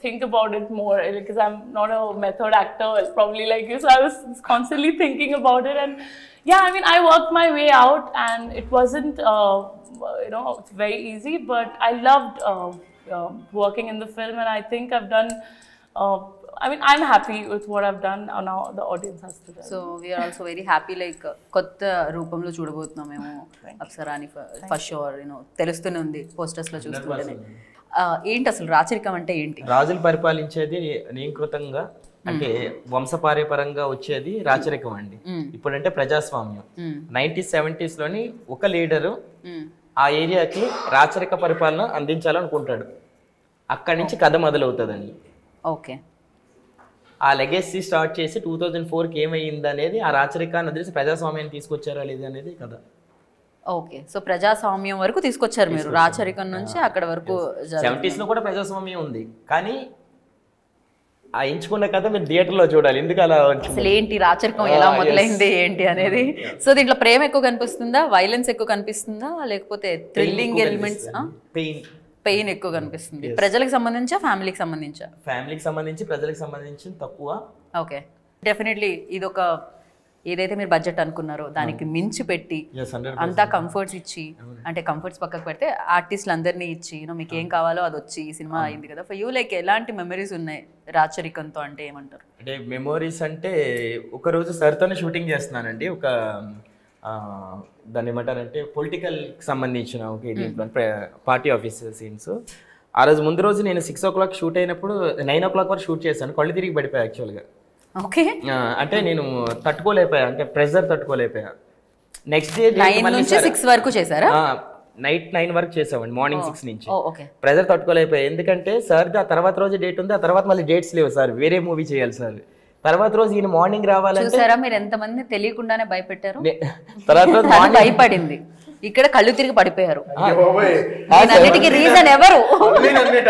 think about it more, because I'm not a method actor probably like you, so I was constantly thinking about it. And yeah, I mean, I worked my way out, and it wasn't it's very easy, but I loved working in the film, and I think I've done I mean, I'm happy with what I've done. Now the audience has to. So we are also very happy. Like కొత్త రూపంలో చూడబోతున్నాం మేము అప్సరాని for sure. తెలుస్తూనే ఉంది posters లో చూస్తుంటేనే. ఏంటి అసలు రాచరికం అంటే ఏంటి? రాజులు పరిపాలించేది నియంకృతంగా, అంటే వంశపార్యపరంగా వచ్చేది రాచరికం అండి. ఇప్పుడంటే ప్రజాస్వామ్యం. 1970s లోని ఒక లీడరు ఆ ఏరియాకి రాచరిక పరిపాలన అందించాలనుకుంటాడు. అక్కడి నుంచి కథ మొదలవుతుందండి. ఓకే. ఆ లెగసీ స్టార్ట్ చేసి 2004కి ఏమైంది అనేది, ఆ రాచరికాన్ని వదిలేసి ప్రజాస్వామ్యాన్ని తీసుకొచ్చారా లేదా అనేది కథ. ఓకే, సో ప్రజాస్వామ్యం వరకు తీసుకొచ్చారు మీరు, రాచరికం నుంచి అక్కడ వరకు. 70s లో కూడా ప్రజాస్వామ్యం ఉంది, కానీ ఆ ఎంచుకున్న కథ మీరు థియేటర్లో చూడాలి. ఎందుకు అలా అసలు ఏంటి రాచరికం ఎలా మొదలైంది ఏంటి అనేది. సో దీంట్లో ప్రేమ ఎక్కువ కనిపిస్తుందా, వైలెన్స్ ఎక్కువ కనిపిస్తుందా, లేకపోతే థ్రిల్లింగ్ ఎలిమెంట్స్, పెయిన్ ఎక్కువ కనిపిస్తుంది? ప్రజలకు సంబంధించా ఫ్యామిలీకి సంబంధించా? ఫ్యామిలీకి సంబంధించి, ప్రజలకు సంబంధించి తక్కువ. ఓకే, డెఫినెట్లీ ఇదొక ఏదైతే మీరు బడ్జెట్ అనుకున్నారో దానికి మించి పెట్టి అంతా కంఫర్ట్స్ ఇచ్చి, అంటే కంఫర్ట్స్ పక్కకు పెడితే ఆర్టిస్టులు అందరినీ ఇచ్చి మీకు ఏం కావాలో అది వచ్చి ఈ సినిమా అయింది కదా. ఫర్ యూ లైక్ ఎలాంటి మెమరీస్ ఉన్నాయి రాచరికంతో? అంటే ఏమంటారు? అంటే మెమోరీస్ అంటే, ఒకరోజు సార్తోనే షూటింగ్ చేస్తున్నానండి. ఒక దాన్ని ఏమంటారంటే పొలిటికల్ సంబంధించిన ఒక దీంట్లో పార్టీ ఆఫీసర్ సీన్స్. ఆ రోజు ముందు రోజు నేను 6 o'clock షూట్ అయినప్పుడు 9 o'clock వరకు షూట్ చేశాను. కళ్ళు తిరిగి పడిపోయా యాక్చువల్గా. ఓకే, అంటే నేను తట్టుకోలేకపోయా, అంటే ప్రెషర్ తట్టుకోలేకపోయా. నెక్స్ట్ డే 9 నుంచి 6 వరకు చేశారా? నైట్ 9 వరకు చేసామండి, మార్నింగ్ 6 నుంచి. ఓకే, ప్రెజర్ తట్టుకోలేకపోయా. ఎందుకంటే సార్ ఆ తర్వాత రోజు డేట్ ఉంది, ఆ తర్వాత మళ్ళీ డేట్స్ లేవు సార్, వేరే మూవీ చేయాలి సార్. తర్వాత రోజు ఈయన మార్నింగ్ రావాలంటే, చూసారా మీరు ఎంతమంది తెలియకుండానే భయపెట్టారు. తర్వాత రోజు అది భయపడింది, ఇక్కడ కళ్ళు తిరిగి పడిపోయారు. అన్నిటికీ రీజన్ ఎవరు?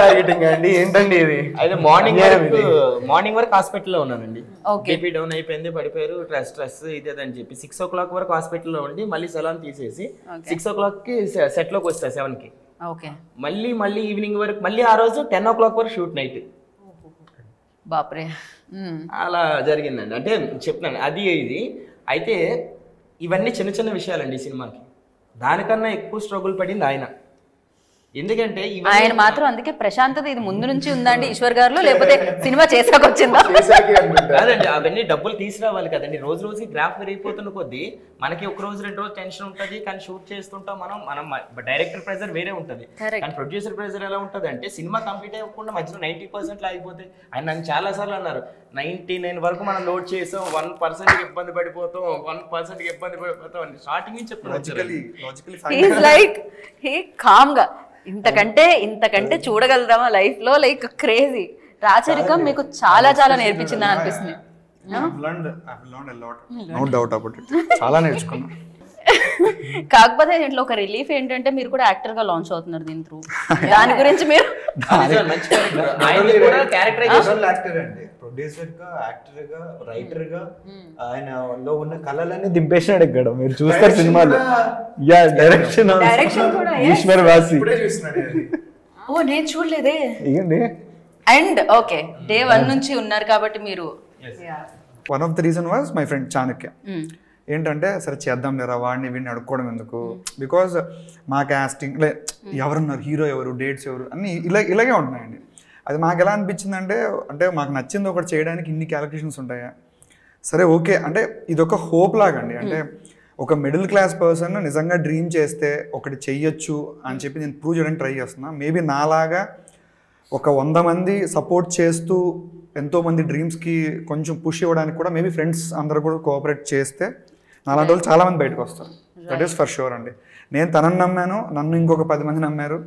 టార్గెటింగ్ అండి, ఏంటండి ఇది? అయితే మార్నింగ్ వరకు హాస్పిటల్లో ఉన్నానండి. బీపీ డౌన్ అయిపోయింది, పడిపోయారు, స్ట్రెస్ ఇదేదని చెప్పి 6 o'clock వరకు హాస్పిటల్లో ఉండి, మళ్ళీ సలాన్ తీసేసి 6 o'clockకి సెట్ లోకి వస్తా 7కి. ఓకే, మళ్ళీ ఈవినింగ్ వరకు, మళ్ళీ ఆ రోజు 10 o'clock వరకు షూట్ నైట్. బాప్రే. అలా జరిగిందండి. అంటే చెప్తున్నాను అది ఇది. అయితే ఇవన్నీ చిన్న చిన్న విషయాలండి ఈ సినిమాకి. దానికన్నా ఎక్కువ స్ట్రగుల్ పడింది ఆయన. ఎందుకంటే ఆయన మాత్రం అందుకే ప్రశాంతత ఇది ముందు నుంచి ఉందండి ఈశ్వర్ గారు, లేకపోతే సినిమా చేసాక వచ్చిందా? కాదండి, అవన్నీ డబ్బులు తీసుకురావాలి కదండి. రోజు రోజుకి గ్రాఫ్ పెరిగిపోతున్న కొద్దీ మనకి ఒక రోజు 2 రోజు టెన్షన్ ఉంటుంది, కానీ షూట్ చేస్తుంటాం మనం డైరెక్టర్ ప్రెజర్ వేరే ఉంటుంది, కానీ ప్రొడ్యూసర్ ప్రెజర్ ఎలా ఉంటుంది అంటే, సినిమా కంప్లీట్ అవ్వకుండా మధ్యలో 90% లాగిపోతే. ఆయన నన్ను చాలా సార్లు అన్నారు, 99 వరకు మనం లోడ్ చేసాం, 1% ఇబ్బంది పడిపోతాం, 1% ఇబ్బంది పడిపోతాం అని స్టార్టింగ్ నుంచి చెప్తున్నాను. లైక్ హీ కామ్ గా ఇంతకంటే చూడగలుగుదామా లైఫ్ లో? Like crazy. రాచరికం మీకు చాలా చాలా నేర్పించింది అనిపిస్తుంది. నో డౌట్ అబౌట్ ఇట్, చాలా నేర్చుకున్నా. కాకపోతే దీంట్లో ఒక రిలీఫ్ ఏంటంటే మీరు కూడా యాక్టర్ గా లాంచ్ అవుతున్నారు దీని త్రూ. దాని గురించి మీరు ప్రొడ్యూసర్ గా, యాక్టర్ గా, రైటర్ గా ఆయనలో ఉన్న కళలన్నీ దింపేసినాడు ఇక్కడ. మీరు చూస్తారు సినిమాలో. యా, డైరెక్షన్ కూడా ఈశ్వర్ వాసి. ఓ నేను చూడలేదే. అండ్ ఓకే, డే 1 నుంచి ఉన్నారు కాబట్టి మీరు. One of the reason was my friend Chanakya. ఏంటంటే సరే చేద్దాం లేరా, వాడిని వీడిని అడుక్కోవడం ఎందుకు, బికాజ్ మా క్యాస్టింగ్ ఎవరున్నారు, హీరో ఎవరు, డేట్స్ ఎవరు అన్నీ ఇలాగే ఉంటున్నాయండి. అది మాకు ఎలా అనిపించిందంటే, అంటే మాకు నచ్చింది ఒకటి చేయడానికి ఇన్ని క్యాలిక్యులేషన్స్ ఉంటాయా, సరే ఓకే అంటే ఇదొక హోప్ లాగండి. అంటే ఒక మిడిల్ క్లాస్ పర్సన్ నిజంగా డ్రీమ్ చేస్తే ఒకటి చెయ్యొచ్చు అని చెప్పి నేను ప్రూవ్ చేయడానికి ట్రై చేస్తున్నా. మేబీ నాలాగా ఒక 100 మంది సపోర్ట్ చేస్తూ ఎంతోమంది డ్రీమ్స్కి కొంచెం పుష్ ఇవ్వడానికి కూడా మేబీ ఫ్రెండ్స్ అందరూ కూడా కోఆపరేట్ చేస్తే నాలాంటి వాళ్ళు చాలామంది బయటకు వస్తారు. దట్ ఈస్ ఫర్ షూర్ అండి. నేను తనని నమ్మాను, నన్ను ఇంకొక 10 మంది నమ్మారు.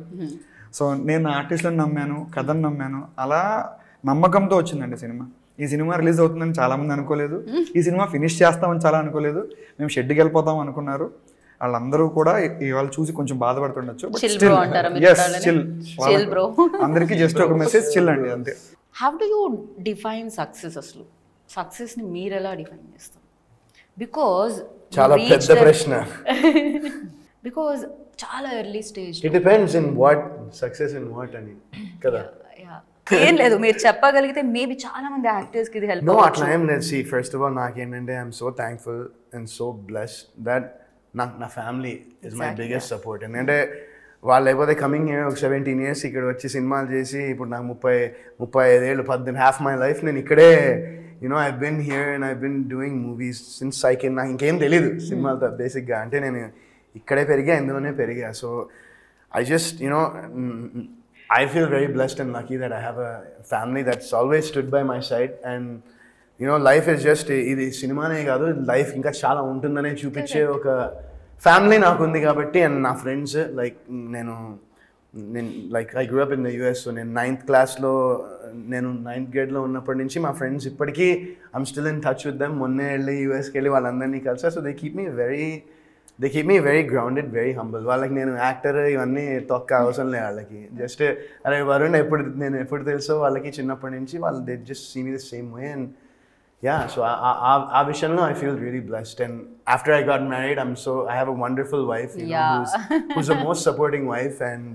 సో నేను ఆర్టిస్టులను నమ్మాను, కథను నమ్మాను. అలా నమ్మకంతో వచ్చిందండి సినిమా. ఈ సినిమా రిలీజ్ అవుతుందని చాలామంది అనుకోలేదు, ఈ సినిమా ఫినిష్ చేస్తామని చాలా అనుకోలేదు. మేము షెడ్కి వెళ్ళిపోతాం అనుకున్నారు. వాళ్ళందరూ కూడా ఇవాళ చూసి కొంచెం బాధపడుతుండొచ్చు. అందరికీ జస్ట్ ఒక మెసేజ్, చిల్ అండి అంతే. How do you define success? అసలు సక్సెస్ని మీరు ఎలా డిఫైన్ చేస్తారు? బికాజ్ చాలా పెద్ద ప్రశ్న. బికాజ్ చాలా early stage. It depends in what success in what అని కదా. ఏం లేదు, మీరు చెప్పగలిగితే మేబీ చాలా మంది యాక్టర్స్ కి ఇది హెల్ప్ అవుతుంది. అట్లా ఏం లేదు. See, first of all, నాకేంటంటే I'm so thankful and so blessed that నా family is my biggest support. ఎందుకంటే వాళ్ళు లేకపోతే కమింగ్ ఒక 17 years ఇక్కడ వచ్చి సినిమాలు చేసి ఇప్పుడు నాకు 35 ఏళ్ళు, 18 half my life నేను ఇక్కడే I've been here and I've been doing movies since నాకు ఇంకేం తెలీదు సినిమాలతో బేసిక్గా. అంటే నేను ఇక్కడే పెరిగా, ఇందులోనే పెరిగా. So I just I feel very blessed and lucky that I have a family that's always stood by my side. And life is just ఇది సినిమానే కాదు, లైఫ్ ఇంకా చాలా ఉంటుందనే చూపించే ఒక ఫ్యామిలీ నాకు ఉంది కాబట్టి. అండ్ నా ఫ్రెండ్స్, లైక్ నేను like I grew up in the US. So నేను 9th క్లాస్లో, నేను 9th గ్రేడ్లో ఉన్నప్పటి నుంచి మా ఫ్రెండ్స్ ఇప్పటికీ I'm still in touch with them. మొన్నే వెళ్ళి యూఎస్కి వెళ్ళి వాళ్ళందరినీ కలిసారు. So they keep me very grounded, very humble. వాళ్ళకి నేను యాక్టర్ ఇవన్నీ తొక్క అవసరం లేదు వాళ్ళకి. జస్ట్ అరే వరుణ్ ఎప్పుడు తెలుసో వాళ్ళకి చిన్నప్పటి నుంచి వాళ్ళు they just see me the same way. And so ఆ విషయంలో I feel really blessed. And after I got married, I have a wonderful wife, who's the most supporting wife. And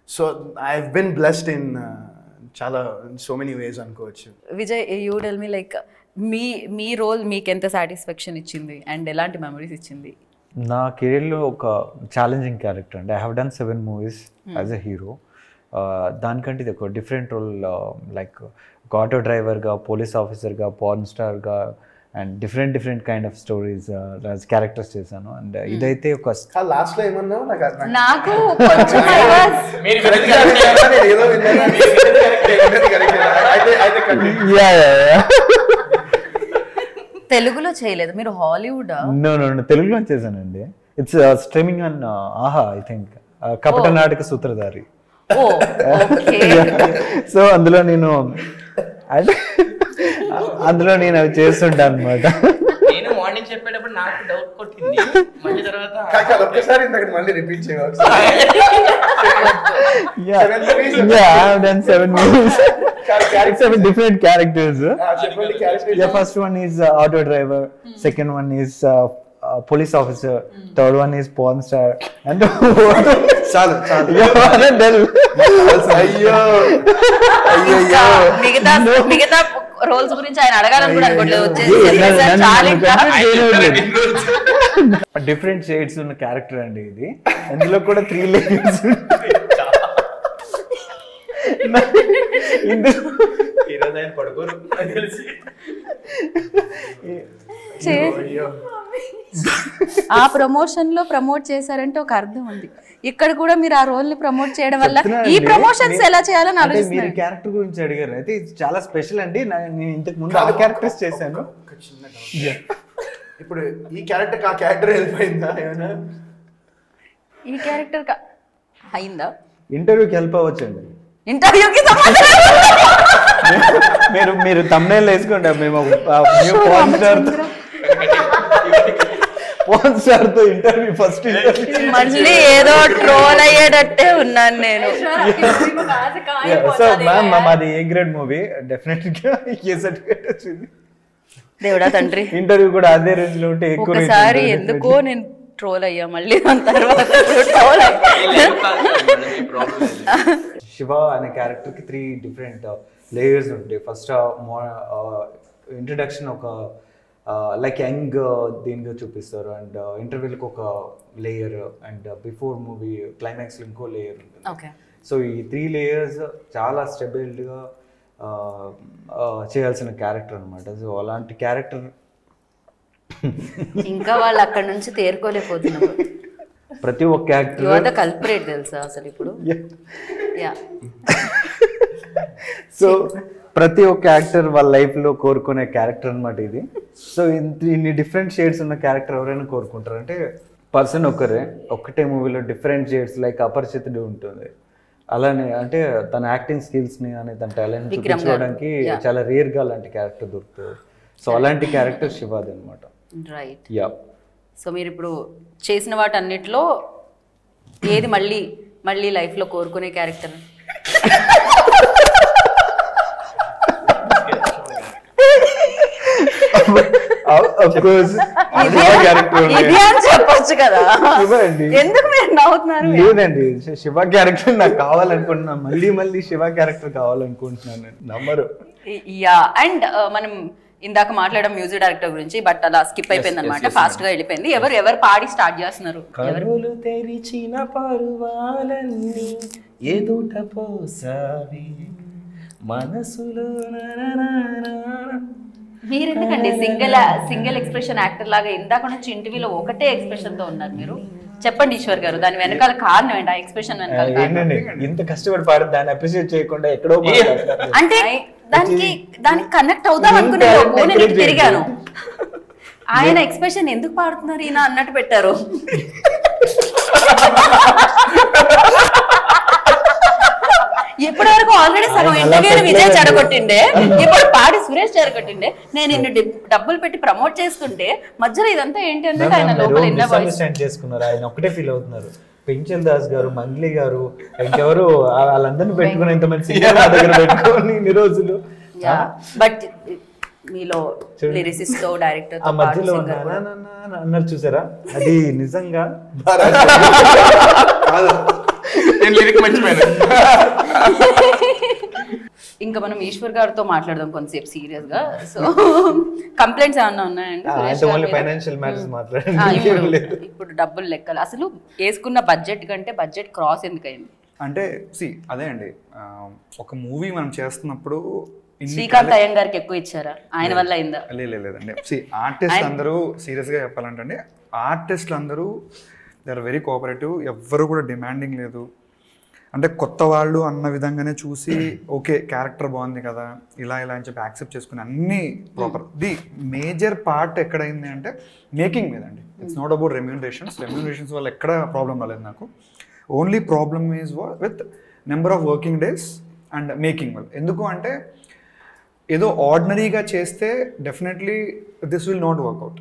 so I've been blessed in so many ways అనుకోవచ్చు. Vijay, you tell me like మీ role మీకు ఎంత satisfaction ఇచ్చింది and ఎలాంటి memories ఇచ్చింది? నా కెరీర్లో ఒక ఛాలెంజింగ్ క్యారెక్టర్ అండి. I have done 7 movies as a hero. దానికంటే ఇది ఒక డిఫరెంట్ రోల్, లైక్ ఒక ఆటో డ్రైవర్గా, పోలీస్ ఆఫీసర్గా, పార్న్ స్టార్గా and different kind of stories characters చేశాను. అండ్ ఇదైతే ఒక లాస్ట్లో ఏమన్నావు నాకు కొంచెం తెలుగులో చేయలేదు మీరు, హాలీవుడ్? నో తెలుగులో చేశానండి. ఇట్స్ స్ట్రీమింగ్ ఆన్ ఆహా, ఐ థింక్ కపట నాటక సూత్రధారి. సో అందులో నేను అవి చేస్తుంటా అనమాట. నేను మార్నింగ్ చెప్పేటప్పుడు నాకు డౌట్ కొట్టింది, మళ్ళీ తర్వాత ఒక్కసారి మళ్ళీ రిపీట్ చేయాలి. 7 movies. 7 different characters. The first one is auto driver, second one is police officer, third one is porn star, and చాలు మిగతా రోల్స్ గురించి ఆయన అడగాలని కూడా అనుకోవట్లేదు. డిఫరెంట్ షేడ్స్ ఉన్న క్యారెక్టర్ అండి ఇది. అందులో కూడా 3 layers. పడుకోరు ఆ ప్రమోషన్ లో ప్రమోట్ చేశారంటే ఒక అర్థం ఉంది. ఇక్కడ కూడా మీరు ఆ రోల్ ని ప్రమోట్ చేయడం వల్ల ఈ ప్రమోషన్స్ ఎలా చేయాలని ఆలోచిస్తున్నారు. మీరు క్యారెక్టర్ గురించి అడిగారు, అయితే ఇది చాలా స్పెషల్ అండి. నేను ఇంతకు ముందు ఆ క్యారెక్టర్స్ చేశాను. ఇప్పుడు ఈ క్యారెక్టర్ ఆ క్యారెక్టర్ వెళ్ళిపోయిందా ఏమైనా? ఈ క్యారెక్టర్ అయిందా? ఇంటర్వ్యూకి హెల్ప్ అవ్వచ్చండి. ఇంటర్వ్యూకి మీరు thumbnail వేసుకోండి. మేము పోర్న్ స్టార్ తో ఇంటర్వ్యూ ఫస్ట్ మళ్ళీ ఏదో ట్రోల్ అయ్యేటట్టే ఉన్నాను నేను. సో మ్యామ్, మాది ఏ గ్రేడ్ మూవీ, డెఫినెట్ గా ఏ సర్టిఫికేట్ వచ్చింది. దేవుడా తండ్రి, ఇంటర్వ్యూ కూడా అదే రేంజ్ లో ఉంటే ఎక్కువ. ఒకసారి ఎందుకో నేను ట్రోల్ అయ్యా, మళ్ళీ దాని తర్వాత శివ అనే క్యారెక్టర్ కి 3 different లేయర్స్ ఉంటాయి. ఫస్ట్ ఇంట్రడక్షన్ ఒక లైక్ యంగ్ దీనిగా చూపిస్తారు, అండ్ ఇంటర్వ్యూకి ఒక layer, and before movie climax ఇంకో లేయర్ ఉంటుంది. సో ఈ 3 layers చాలా స్టెబిలిటీగా చేయాల్సిన క్యారెక్టర్ అనమాట. సో అలాంటి క్యారెక్టర్ ఇంకా వాళ్ళు అక్కడ నుంచి తేరుకోలేకపోతున్నారు. ప్రతి ఒక్క క్యారెక్టర్ కల్పరేట్ తెలుసా అసలు ఇప్పుడు. సో ప్రతి ఒక్క యాక్టర్ వాళ్ళ లైఫ్లో కోరుకునే క్యారెక్టర్ అనమాట ఇది. సో ఇన్ని డిఫరెంట్ షేడ్స్ ఉన్న క్యారెక్టర్ ఎవరైనా కోరుకుంటారు అంటే పర్సన్ ఒక్కటే మూవీలో డిఫరెంట్ షేడ్స్ లైక్ అపరిచితుడు ఉంటుంది. అలానే అంటే తన యాక్టింగ్ స్కిల్స్ని కానీ తన టాలెంట్ చూపించుకోవడానికి చాలా రేర్గా అలాంటి క్యారెక్టర్ దొరుకుతుంది. సో అలాంటి క్యారెక్టర్ శివాది అనమాట. రైట్. యా. సో మీరు ఇప్పుడు చేసిన వాటన్నిటిలో ఏది మళ్ళీ లైఫ్లో కోరుకునే క్యారెక్టర్? చెప్పొచ్చు కదా, ఎందుకు మీరు నవ్వుతున్నారు? లేదండి, శివ క్యారెక్టర్ నాకు కావాలనుకుంటున్నా, మళ్ళీ శివ క్యారెక్టర్ కావాలనుకుంటున్నాను. నమ్మరు. యా. అండ్ మనం ఇందాక మాట్లాడడం మ్యూజిక్ డైరెక్టర్ గురించి, బట్ అలా స్కిప్ అయిపోయింది అనమాట, ఫాస్ట్ గా వెళ్ళిపోయింది. ఎవరు పాడి స్టార్ట్ చేస్తున్నారు? కనులు తెరిచిన పరువాలన్నీ ఎదుట పోసావి మనసులో. మీరెందుకండి సింగిల్ ఎక్స్ప్రెషన్ యాక్టర్ లాగా ఇందాక నుంచి ఇంటర్వ్యూలో ఒకటే ఎక్స్ప్రెషన్ తో ఉన్నారు మీరు? చెప్పండి ఈశ్వర్ గారు, దాని వెనకాల కారణం ఏంటి? ఆ ఎక్స్ప్రెషన్ వెనకాల ఇంత కష్టపడి పాడు దాన్ని అప్రిషియేట్ చేయకుండా ఎక్కడో అంటే దానికి కనెక్ట్ అవుదాం అనుకునే నేను తిరిగాను. ఆయన ఎక్స్ప్రెషన్ ఎందుకు పాడుతున్నారు ఈయన అన్నట్టు పెట్టారు. నువ్వు ఆల్రెడీ సగం ఇంటర్వ్యూని విజయ్ చెడగొట్టిండే, ఇప్పుడు పాడి సురేష్ చెడగొట్టిండే. నేను ఇన్ని డబ్బులు పెట్టి ప్రమోట్ చేస్తుంటే మధ్యలో ఇదంతా ఏంటి అంటే ఆయన లోపల మిస్అండర్స్టాండ్ చేసుకున్నారు. ఆయన ఒకటే ఫీల్ అవుతున్నారు. పెంచల్ దాస్ గారు, మంగ్లీ గారు, ఇంకెవరు వాళ్ళందరినీ పెట్టుకుని ఇంతమంది సినిమా దగ్గర పెట్టుకొని ఇన్ని రోజులు. బట్ మీలో లిరిసిస్ట్ తో డైరెక్టర్ ఆ మధ్యలో అన్నారు చూసారా, అది నిజంగా నేను లిరిక్ మర్చిపోయాను. ఇంకా మనం ఈశ్వర్ గారితో మాట్లాడదాం కొంతసేపు సీరియస్ గా. సో కంప్లైంట్స్ ఏమన్నా ఉన్నాయండి సురేష్ గారి మీద? ఫైనాన్షియల్ మ్యాటర్స్ మాట్లాడండి. ఇప్పుడు డబ్బులు లెక్కలు అసలు వేసుకున్న బడ్జెట్ కంటే బడ్జెట్ క్రాస్ ఎందుకైంది అంటే అదే అండి, ఒక మూవీ మనం చేస్తున్నప్పుడు శ్రీకాంత్ అయ్యం గారికి ఎక్కువ ఇచ్చారా? ఆయన వల్ల అయిందా? లేదండి. ఆర్టిస్ట్ అందరూ సీరియస్గా చెప్పాలంటే అండి, ఆర్టిస్టులు అందరూ దే ఆర్ వెరీ కోఆపరేటివ్. ఎవ్వరు కూడా డిమాండింగ్ లేదు. అంటే కొత్త వాళ్ళు అన్న విధంగానే చూసి ఓకే క్యారెక్టర్ బాగుంది కదా ఇలా అని చెప్పి యాక్సెప్ట్ చేసుకుని అన్నీ ప్రాపర్. ది మేజర్ పార్ట్ ఎక్కడైంది అంటే మేకింగ్ మీద అండి. ఇట్స్ నాట్ అబౌట్ రెమ్యూనరేషన్స్ వల్ల ఎక్కడ ప్రాబ్లం రాలేదు నాకు. Only problem is with number of working days and making వల్ల. ఎందుకు అంటే ఏదో ఆర్డినరీగా చేస్తే definitely this will not work out.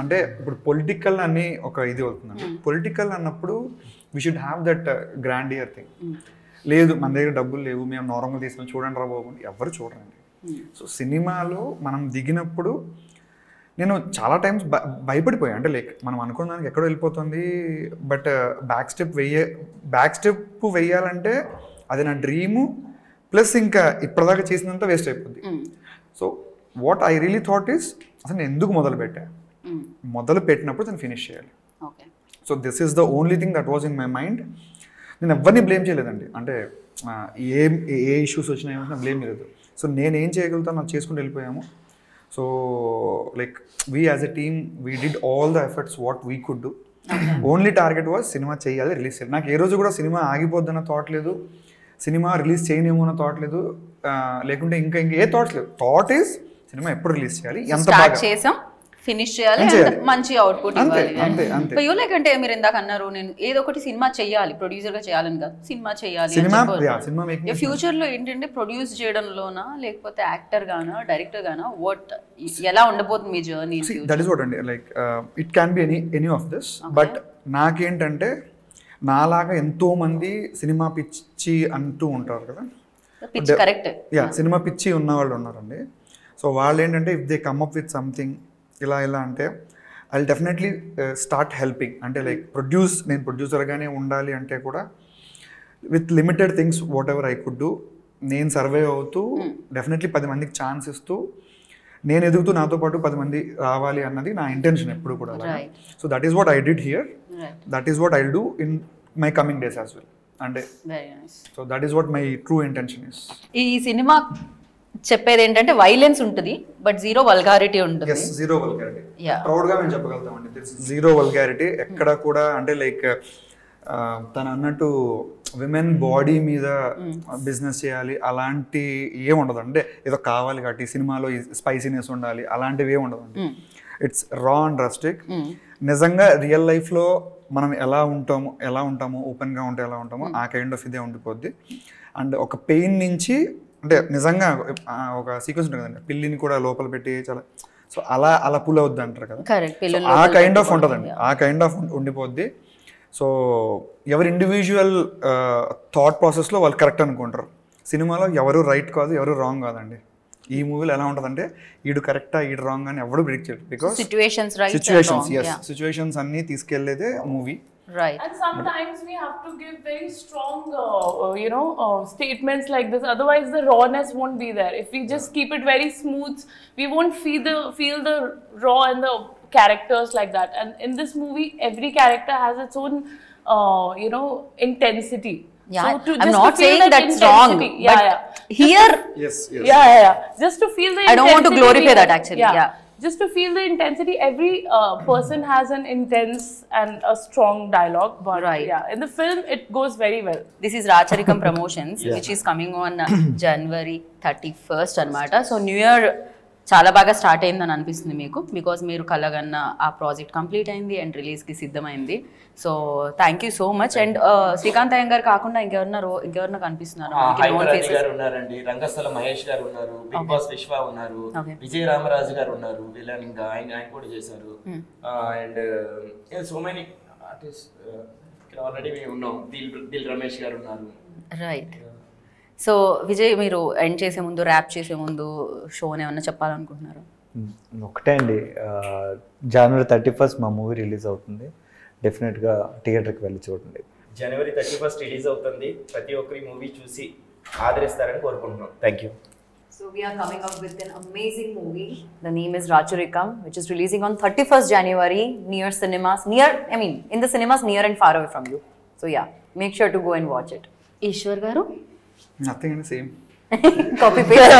అంటే ఇప్పుడు పొలిటికల్ అని ఒక ఇది అవుతుందండి. పొలిటికల్ అన్నప్పుడు we should have that grandeur thing. లేదు మన దగ్గర డబ్బులు లేవు, మేము నార్మల్గా తీసుకొని చూడండి రా బాబు, ఎవరు చూడండి. సో సినిమాలో మనం దిగినప్పుడు నేను చాలా టైమ్స్ భయపడిపోయాను. అంటే లైక్ మనం అనుకున్న దానికి ఎక్కడో వెళ్ళిపోతుంది, బట్ బ్యాక్ స్టెప్ వెయ్యాలంటే అది నా డ్రీము. ప్లస్ ఇంకా ఇప్పటిదాకా చేసినంత వేస్ట్ అయిపోద్ది. So what I really thought is అసలు నేను ఎందుకు మొదలు పెట్టినప్పుడు దాన్ని ఫినిష్ చేయాలి. So this is the only thing that was in my mind. నేను ఎవరిని బ్లేమ్ చేయలేదండి. అంటే ఏ ఇష్యూస్ వచ్చినా ఏమైనా బ్లేమ్ చేయలేదు. సో నేనేం చేయగలుగుతాను నాకు చేసుకుంటూ వెళ్ళిపోయాము. So like we as a team we did all the efforts what we could do. Only target was cinema చేయాలి, రిలీజ్ చేయాలి. నాకు ఏ రోజు కూడా సినిమా ఆగిపోద్దన్న థాట్ లేదు, సినిమా రిలీజ్ చేయనేమో అన్న థాట్ లేదు, లేకుంటే ఇంకా ఏ థాట్స్ లేవు. థాట్ ఈస్ సినిమా ఎప్పుడు రిలీజ్ చేయాలి, ఎంత బాగా చేసాం, ఫినిష్ చేయాలి, మంచి అవుట్పుట్ ఇవ్వాలి. లేకంటే మీరు ఇందాక అన్నారు నేను ఏదో ఒకటి సినిమా చేయాలి, ప్రొడ్యూసర్ గా చేయాలని కాదు, సినిమా చేయాలి. ఫ్యూచర్ లో ఏంటంటే ప్రొడ్యూస్ చేయడంలోనా లేకపోతే actor Gaana director Gaana what ఎలా ఉండబోతుంది మీ జర్నీ? దట్ ఈస్ వాట్ అండి, like it can be any of this. But నాకేంటంటే నాలాగా ఎంతో మంది సినిమా పిచ్చి అంటూ ఉంటారు కదా, సినిమా పిచ్చి ఉన్న వాళ్ళు ఉన్నారండి. సో వాళ్ళు ఏంటంటే if they come up with something ఇలా అంటే I will definitely start helping. అంటే లైక్ నేను ప్రొడ్యూసర్గానే ఉండాలి అంటే కూడా with limited things what ever I could do, నేను సర్వే అవుతూ డెఫినెట్లీ 10 మందికి ఛాన్స్ ఇస్తూ నేను ఎదుగుతూ నాతో పాటు 10 మంది రావాలి అన్నది నా ఇంటెన్షన్ ఎప్పుడు కూడా. So that is what I did here, that is what I will do in my coming days as well. అంటే so that is what my true intention is. ఈ సినిమా చెప్పేది ఏంటంటే వైలెన్స్ ఉంటుంది బట్ జీరో వల్గారిటీ ఉంటుంది. Zero vulgarity ప్రౌడ్గా మేము చెప్పగలుగుతామండి. Zero vulgarity ఎక్కడ కూడా. అంటే లైక్ తను అన్నట్టు విమెన్ బాడీ మీద బిజినెస్ చేయాలి అలాంటి ఏం ఉండదు. అంటే ఏదో కావాలి కాబట్టి సినిమాలో స్పైసీనెస్ ఉండాలి అలాంటివి ఏమి ఉండదండి. ఇట్స్ రా అండ్ రస్టిక్. నిజంగా రియల్ లైఫ్లో మనం ఎలా ఉంటామో ఓపెన్గా ఉంటే ఎలా ఉంటామో ఆ కైండ్ ఆఫ్ ఇదే ఉండిపోద్ది. అండ్ ఒక పెయిన్ నుంచి అంటే నిజంగా ఒక సీక్వెన్స్ ఉంటుంది కదండి, పిల్లిని కూడా లోపల పెట్టి చాలా సో అలా పుల్ అవుద్ది అంటారు కదా, ఆ కైండ్ ఆఫ్ ఉంటుందండి, ఆ కైండ్ ఆఫ్ ఉండిపోద్ది. సో ఎవరి ఇండివిజువల్ థాట్ ప్రాసెస్లో వాళ్ళు కరెక్ట్ అనుకుంటారు. సినిమాలో ఎవరు రైట్ కాదు, ఎవరు రాంగ్ కాదండి. ఈ మూవీలో ఎలా ఉంటుందంటే ఈడు కరెక్టా ఈడు రాంగ్ అని ఎవరు ప్రిడిక్ట్ చేయరు. బికాస్ సిచ్యువేషన్స్ అన్నీ తీసుకెళ్లేదే movie. Right. And sometimes we have to give very strong, statements like this. Otherwise, the rawness won't be there. If we just keep it very smooth, we won't feel the raw and the characters like that. And in this movie, every character has its own, intensity. Yeah, so I'm not saying that's wrong. Here, yes. Just to feel the. I don't want to glorify that actually. Yeah. Just to feel the intensity, every person has an intense and a strong dialogue. But in the film, it goes very well. This is Racharikam Promotions, which is coming on January 31st, anamata. So New Year చాలా బాగా start అయిందని అనిపిస్తుంది మీకు, because మీరు కలగన్న ఆ project complete అయింది and రిలీజ్కి సిద్ధమైంది. So thank you so much. And Srikanth అయ్యంగారు కాకుండా ఇంకెవరన్నా కనిపిస్తున్నారు? హైదరాబాద్ గారు ఉన్నారండి, రంగస్థల మహేష్ గారు ఉన్నారు, బిగ్ బాస్ విశ్వ ఉన్నారు, విజయ రామరాజు గారు ఉన్నారు, విలన్ గా ఆయన కూడా చేశారు. And so many artist already మేము ఉన్నాం. దిల్ రమేష్ గారు ఉన్నారు. రైట్. సో విజయ్, మీరు ఎండ్ చేసే ముందు, ర్యాప్ చేసే ముందు షోని ఏమన్నా చెప్పాలనుకుంటున్నారు? ఒకటే అండి, జనవరి 31st మా మూవీ రిలీజ్ అవుతుంది. డెఫినెట్గా థియేటర్కి వెళ్ళి చూడండి. జనవరి 31st రిలీజ్ అవుతుంది. ప్రతి ఒక్కరి మూవీ చూసి ఆదరిస్తారని కోరుకుంటున్నాం. Thank you. So we are coming up with an amazing movie. The name is Rachurikam, which is releasing on 31st January near cinemas, in the cinemas near and far away from you. So yeah, make sure to go and watch it. Eshwar గారు? Nothing అండి, same Copy paste.